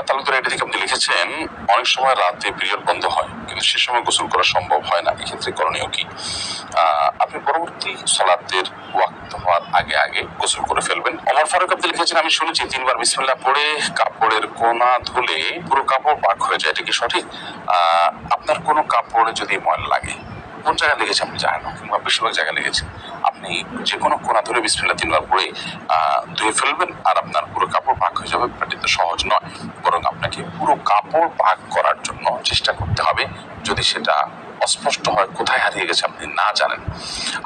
মোহাম্মদ তালুকদার এটা থেকে আপনি লিখেছেন, অনেক সময় রাতে পিরিয়ড বন্ধ হয় কিন্তু সে সময় গোসল করা সম্ভব হয় না, এক্ষেত্রে করণীয় কি? আপনি পরবর্তী সালাতের ওয়াক্ত হওয়ার আগে আগে গোসল করে ফেলবেন। ওমর ফারুক আপনি লিখেছেন, আমি শুনেছি 3 বার বিসমিল্লাহ পড়ে কাপড়ের কোনা ধুলে পুরো কাপড় পাক হয়ে যায়, এটা কি সঠিক? আপনার কোনো কাপড়ে যদি ময়লা লাগে, কোন জায়গায় লেগেছে আপনি জানেন না, কিংবা বেশিরভাগ জায়গায় লেগেছে, আপনি যে কোনো কোনা ধরে বিসমিল্লাহ 3 বার পড়ে ধুয়ে ফেলবেন আর আপনার পুরো কাপড় পাক হয়ে যাবে। ব্যাপারটা সহজ নয়, বরং আপনাকে পুরো কাপড় পাক করার জন্য চেষ্টা করতে হবে। যদি সেটা অস্পষ্ট হয়, কোথায় হারিয়ে গেছে আপনি না জানেন,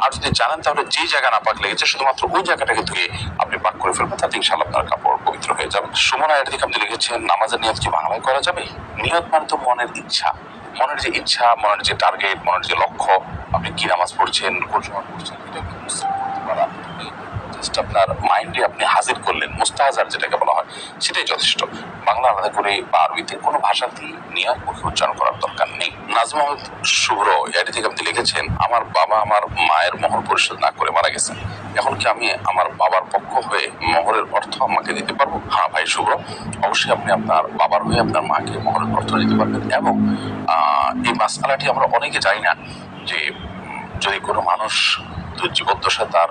আর যদি জানেন তাহলে যে জায়গা না পাক লেগেছে শুধুমাত্র ওই জায়গাটাকে ধুয়ে আপনি পাক করে ফেলবেন, তাতে ইনশাআল্লাহ আপনার কাপড় পবিত্র হয়ে যাবে। সুমনা এটা থেকে আপনি লিখেছেন, নামাজের নিয়ত কি বাংলায় করা যাবে? নিয়ত মানে তো মনের ইচ্ছা, মনের যে ইচ্ছা, মনের যে টার্গেট, মনের যে লক্ষ্য, আপনি কি নামাজ পড়ছেন, কোন সময় পড়ছেন, এটা কি করতে পারা, জাস্ট আপনার মাইন্ডে আপনি হাজির করলেন, মুস্তাহাজার যেটাকে বলা হয়, সেটাই যথেষ্ট। বাংলা আলাদা করে বা আরবিতে কোনো ভাষাতেই নিয়ত মুখে উচ্চারণ করার দরকার নেই। নাজমা শুভ্র এটি থেকে আপনি লিখেছেন, আমার বাবা আমার মায়ের মোহর পরিশোধ না করে মারা গেছেন, এখন কি আমি আমার বাবার পক্ষ হয়ে মোহরের অর্থ আমাকে দিতে পারবো? হ্যাঁ ভাই শুভ্র, অবশ্যই আপনি আপনার বাবার হয়ে আপনার মাকে মোহরের অর্থ দিতে পারবেন। এবং এই মাসআলাটি আমরা অনেকে জানি না যে যদি কোনো মানুষ জীবদ্দশায় তার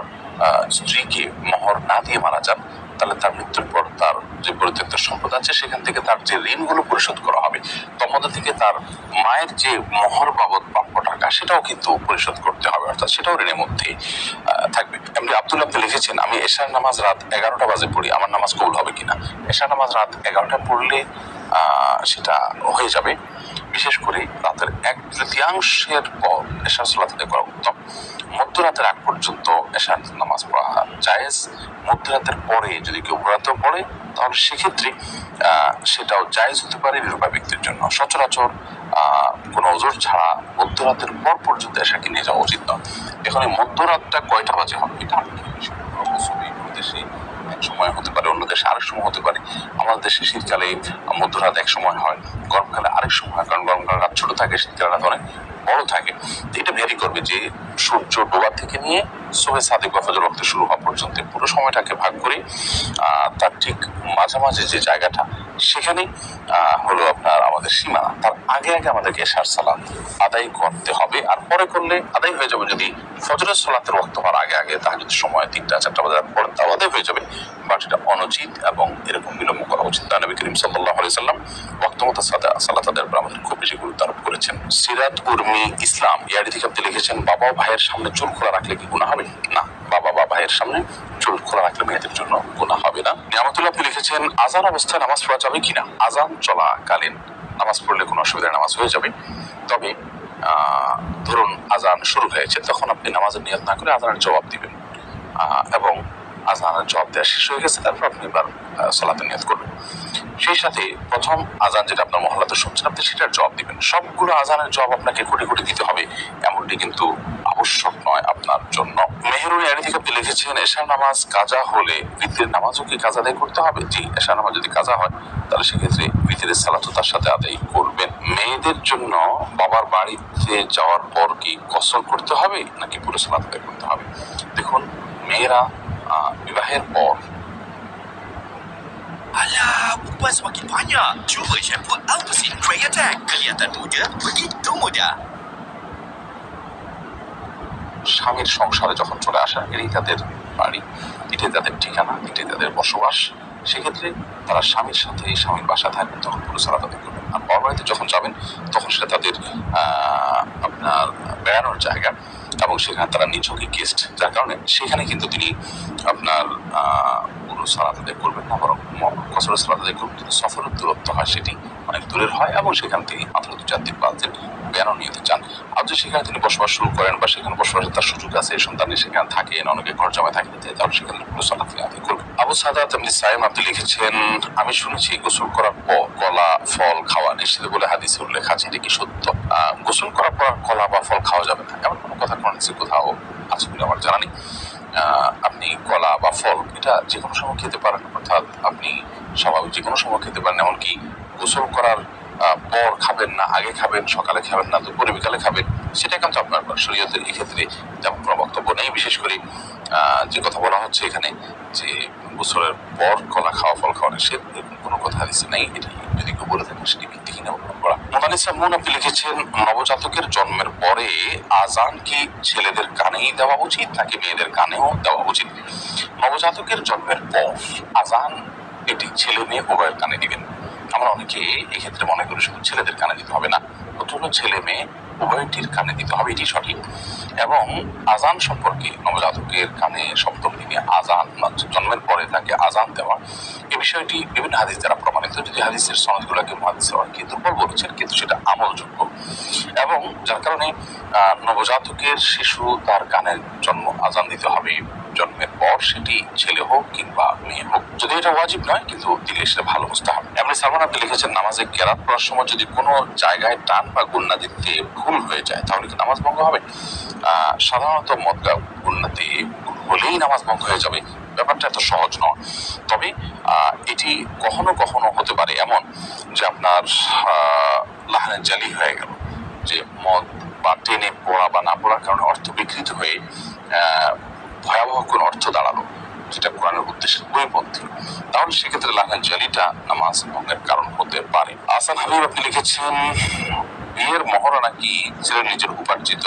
স্ত্রীকে মোহর না দিয়ে মারা যান, তাহলে তার মৃত্যুর পর তার যে পরিত্যক্ত সম্পদ আছে সেখান থেকে তার যে ঋণগুলো পরিশোধ করা হবে, তার মধ্যে থেকে তার মায়ের যে মোহর বাবদ প্রাপ্য টাকা সেটাও কিন্তু পরিশোধ করতে হবে, অর্থাৎ সেটাও ঋণের মধ্যে থাকবে। এমনি আব্দুল্লাহ আপনি লিখেছেন, আমি এশার নামাজ রাত 11টা বাজে পড়ি, আমার নামাজ কবুল হবে কিনা? এশার নামাজ রাত 11টা পড়লে সেটা হয়ে যাবে। বিশেষ করে রাতের 1/3 পর এশার সালাত আদায় করা উত্তম। মধ্যরাতের আগ পর্যন্ত এশার নামাজ পড়া জায়েজ। মধ্যরাতের পরে যদি কেউ রাতেও পড়ে তাহলে সেক্ষেত্রে সেটাও জায়েজ হতে পারে নিরুপায় ব্যক্তির জন্য। সচরাচর কোনো ওজোর ছাড়া মধ্যরাতের পর পর্যন্ত এশাকে নিয়ে যাওয়া উচিত নয়। এখন এই মধ্যরাতটা কয়টা বাজে হবে এটা দেশে এক সময় হতে পারে, অন্য দেশে আরেক সময় হতে পারে। আমাদের দেশে শীতকালে মধ্যরাত এক সময় হয়, গরমকালে আরেক সময় হয়, কারণ গরমকালে রাত ছোট থাকে, শীতকালে রাত অনেক বড় থাকে। এটা ভ্যারি করবে যে সূর্য ডোবা থেকে নিয়ে সুবহে সাদিক বা ফজর ওয়াক্ত শুরু হওয়া পর্যন্ত পুরো সময়টাকে ভাগ করে তার ঠিক মাঝামাঝি যে জায়গাটা সেখানে হলো আপনার আমাদের সীমানা, তার আগে আগে আমাদেরকে এশার সালাত আদায় করতে হবে। আর পরে করলে আদায় হয়ে যাবে। যদি ফজরের সালাতের ওয়াক্ত হওয়ার আগে আগে তাহাজ্জুদ সময় 3টা-4টা বাজার পরে তাও আদায় হয়ে যাবে, বাট এটা অনুচিত এবং এরকম বিলম্ব করা উচিত না। নবী করিম সাল্লাল্লাহু আলাইহি সাল্লাম ওয়াক্ত মতো সালাত আদায়ের উপর আমাদের খুব বেশি গুরুত্ব আরোপ করেছেন। সিরাত উর্মি ইসলাম ইয়ারি থেকে আপনি লিখেছেন, বাবা ও ভাইয়ের সামনে চুল খোলা রাখলে কি গুনাহ হবে? না, বাবা বা ভাইয়ের সামনে চুল খোলা রাখলে মেয়েদের জন্য গুনাহ হবে না। নিয়ামতুল্লাহ আপনি লিখেছেন, আজান অবস্থায় নামাজ পড়া যাবে কিনা? আজান চলাকালীন নামাজ পড়লে কোনো অসুবিধা, নামাজ হয়ে যাবে। তবে ধরুন আজান শুরু হয়েছে, তখন আপনি নামাজের নিয়ত না করে আজানের জবাব দিবেন, এবং আজানের জবাব দেওয়া শেষ হয়ে গেছে তারপর আপনি এবার সালাতের নিয়ত করবেন। সেই সাথে প্রথম আজান যেটা আপনার মহল্লাতে শুনছেন আপনি সেটার জবাব দিবেন। সবগুলো আজানের জবাব আপনাকে কোটি কোটি দিতে হবে এমনটি কিন্তু আবশ্যক নয় আপনার জন্য। মেহরুন এর থেকে আপনি লিখেছেন, এশার নামাজ কাজা হলে ভিতরের নামাজও কি কাজা আদায় করতে হবে? জি, এশার নামাজ যদি কাজা হয় তাহলে সেক্ষেত্রে ভিতরের সালাতও তার সাথে আদায় করবেন। মেয়েদের জন্য বাবার বাড়িতে যাওয়ার পর কি গোসল করতে হবে নাকি পুরো সালাত আদায় করতে হবে? দেখুন, মেয়েরা বিবাহের পর Alah, perempuan semakin banyak. Cuba shampoo Alpacin Grey Attack. Kelihatan muda, begitu mudah. স্বামীর সংসারে যখন চলে আসা, এটাই তাদের বাড়ি, এটাই তাদের ঠিকানা, এটাই তাদের বসবাস। সেক্ষেত্রে তারা স্বামীর সাথে স্বামীর বাসা থাকবেন, তখন পুরো সালাত আদায় করবেন। আর বাবার বাড়িতে যখন যাবেন তখন সেটা তাদের আপনার বেড়ানোর জায়গা এবং সেখানে তারা নিছকই গেস্ট, যার কারণে সেখানে কিন্তু তিনি আপনার পুরো সালাত আদায় করবেন না, বরং কসরের সালাত আদায় করবেন। যদি সফরের দূরত্ব হয় সেটি অনেক দূরের হয় এবং সেখান থেকে মাত্র 2-4 দিন 5 দিন বেড়ানো নিতে চান। আর যদি সেখানে তিনি বসবাস শুরু করেন বা সেখানে বসবাসের তার সুযোগ আছে, সন্তান সেখানে থাকেন, অনেকে ঘর জমায় থাকেন, তাহলে সেখানে পুরো সালাত আদায় করবেন। আবু সাদাত সাইম আপনি লিখেছেন, আমি শুনেছি গোসল করার পর কলা ফল খাওয়া নিষিদ্ধ বলে হাদিসে উল্লেখ আছে, এটা কি সত্য? গোসল করার পর কলা বা ফল খাওয়া যাবে না এমন কোনো কথা কোথাও আছে বলে আমার জানা নেই। আপনি কলা বা ফল এটা যে কোনো সময় খেতে পারেন, অর্থাৎ আপনি স্বাভাবিক যে কোনো সময় খেতে পারেন। এমনকি গোসল করার পর খাবেন না, আগে খাবেন, সকালে খাবেন না, দুপুরে বিকালে খাবেন, সেটা কিন্তু আপনার শরীয়তের এক্ষেত্রে তেমন কোনো বক্তব্য নেই। বিশেষ করে যে কথা বলা হচ্ছে এখানে যে গোসলের পর কলা খাওয়া, ফল খাওয়া, সে কোনো কোনো কথা হাদিসে নাই, এটি যদি কেউ বলে থাকেন সেটি ভিত্তিহীন অবলম্বন করা। মোনালিসা মুন আপনি লিখেছেন, নবজাতকের জন্মের পরে আজান কি ছেলেদের কানেই দেওয়া উচিত নাকি মেয়েদের কানেও দেওয়া উচিত? নবজাতকের জন্মের পর আজান এটি ছেলে মেয়ে উভয়ের কানে দিবেন। আমরা অনেকে এক্ষেত্রে মনে করি শুধু ছেলেদের কানে দিতে হবে না, অথচ ছেলে মেয়ে উভয়টির কানে দিতে হবে, এটি সঠিক। এবং আজান সম্পর্কে নবজাতকের কানে সপ্তম দিনে আজান, জন্মের পরে তাকে আজান দেওয়া, এই বিষয়টি বিভিন্ন হাদিস দ্বারা প্রমাণিত। যদি হাদিসের সনদগুলোকে মুহাদ্দিসরা অনেকে দুর্বল বলেছেন, কিন্তু সেটা আমলযোগ্য। এবং যার কারণে নবজাতকের শিশু তার কানের জন্ম আজান দিতে হবে জন্মের পর, সেটি ছেলে হোক কিংবা মেয়ে হোক। যদি এটা ওয়াজিব নয়, কিন্তু দিলে সেটা ভালো মুস্তাহাব। এমনি সালমান আপনি লিখেছেন, নামাজে কেরাত পড়ার সময় যদি কোনো জায়গায় টান বা গুন্না দিতে ভুল হয়ে যায় তাহলে কি নামাজ ভঙ্গ হবে? সাধারণত মদগা গুন্নাতে ভুল হলেই নামাজ ভঙ্গ হয়ে যাবে, ব্যাপারটা এত সহজ নয়। তবে এটি কখনো কখনো হতে পারে এমন যে আপনার লাহানে জালি হয়ে গেল, যে মদ বা টেনে পড়া বা না পড়ার কারণে অর্থ বিকৃত হয়ে ভয়াবহ কোন অর্থ দাঁড়ালো, যেটা কোরআনের উদ্দেশ্যের পরিপন্থী, তাহলে সেক্ষেত্রে লাহান জালিটা নামাজ ভঙ্গের কারণ হতে পারে। আসান হাবিব আপনি লিখেছেন, বিয়ের মহরানা কি ছেলের নিজের উপার্জিত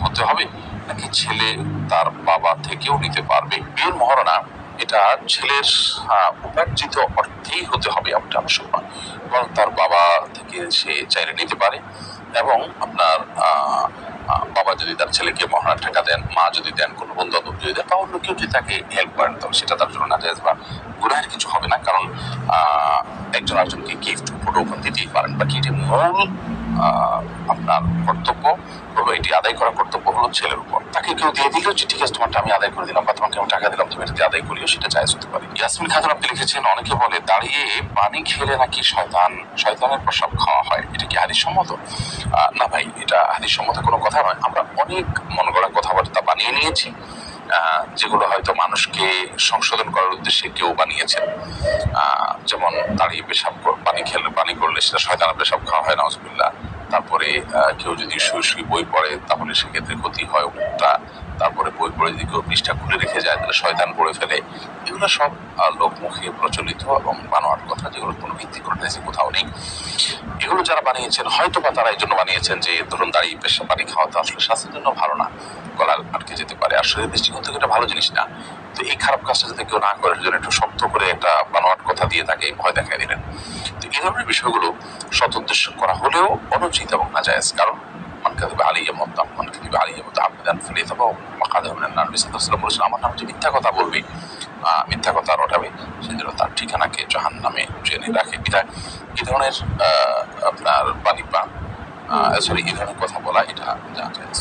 হতে হবে নাকি ছেলে তার বাবা থেকেও নিতে পারবে? বিয়ের মহরানা এটা ছেলের উপার্জিত অর্থেই হতে হবে এমনটা আবশ্যক নয়, এবং তার বাবা থেকে সে চাইলে নিতে পারে। এবং আপনার বাবা যদি তার ছেলেকে মহারানা টাকা দেন, মা যদি দেন, কোনো বন্ধু বান্ধব যদি দেন, বা অন্য কেউ যদি তাকে হেল্প করেন, তাহলে সেটা তার জন্য নাজায়েজ বা গুনাহের কিছু হবে না। কারণ একজন আরেকজনকে গিফট উপঢৌকন দিতেই পারেন। বাকি এটি মূল আপনার কর্তব্য হলো, এটি আদায় করার কর্তব্য হলো ছেলের উপর। তাকে কেউ দিয়ে দিল যে ঠিক আছে তোমারটা আমি আদায় করে দিলাম, বা তোমাকে আমি টাকা দিলাম তুমি এটাতে আদায় করিও, সেটা জায়েজ হতে পারে। ইয়াসমিন খাতুন আপনি লিখেছেন, অনেকে বলে দাঁড়িয়ে পানি খেলে নাকি শয়তানের প্রসাব খাওয়া হয়, এটা কি হাদিস সম্মত? না ভাই, এটা হাদিস সম্মত কোনো কথা নয়। আমরা অনেক মন গড়া কথাবার্তা বানিয়ে নিয়েছি, যেগুলো হয়তো মানুষকে সংশোধন করার উদ্দেশ্যে কেউ বানিয়েছেন। যেমন দাঁড়িয়ে পানি করলে সেটা শয়তানের পেশাব খাওয়া হয়, নাউজুবিল্লাহ। তারপরে কেউ যদি শুয়ে শুয়ে বই পড়ে তাহলে সেক্ষেত্রে ক্ষতি হয় মুখটা। তারপরে বই পড়ে যদি কেউ পৃষ্ঠা খুলে রেখে যায় তাহলে শয়তান পড়ে ফেলে। এগুলো সব লোকমুখে প্রচলিত এবং বানোয়াট কথা, যেগুলোর কোনো ভিত্তি করে কোথাও নেই। এগুলো যারা বানিয়েছেন হয়তো বা তারা এই জন্য বানিয়েছেন যে ধরুন দাঁড়িয়ে পেশা পানি খাওয়া তো আসলে স্বাস্থ্যের জন্য ভালো না, গলা আটকে যেতে পারে, আর শরীর দৃষ্টিকোণ থেকে এটা ভালো জিনিস না। তো এই খারাপ কাজটা যাতে কেউ না করে সেজন্য একটু শক্ত করে একটা বানোয়াট কথা দিয়ে তাকে ভয় দেখাই দিলেন। তো এই ধরনের বিষয়গুলো সৎ উদ্দেশ্য করা হলেও অনুচিত এবং নাজায়েজ। কারণ মান কাযযাবা আলাইয়া মুতাআম্মিদান ফালিয়াতাবাওয়া মাকআদাহু মিনান নার। নবী সাল্লাল্লাহু আলাইহি ওয়াসাল্লাম বলেছেন, আমার নামে যে মিথ্যা কথা বলবে, মিথ্যা কথা রটাবে, সেজন্য তার ঠিকানাকে জাহান্নামে জেনে রাখে। বিধায় এই ধরনের আপনার বাণী বা এই ধরনের কথা বলা এটা জায়েজ।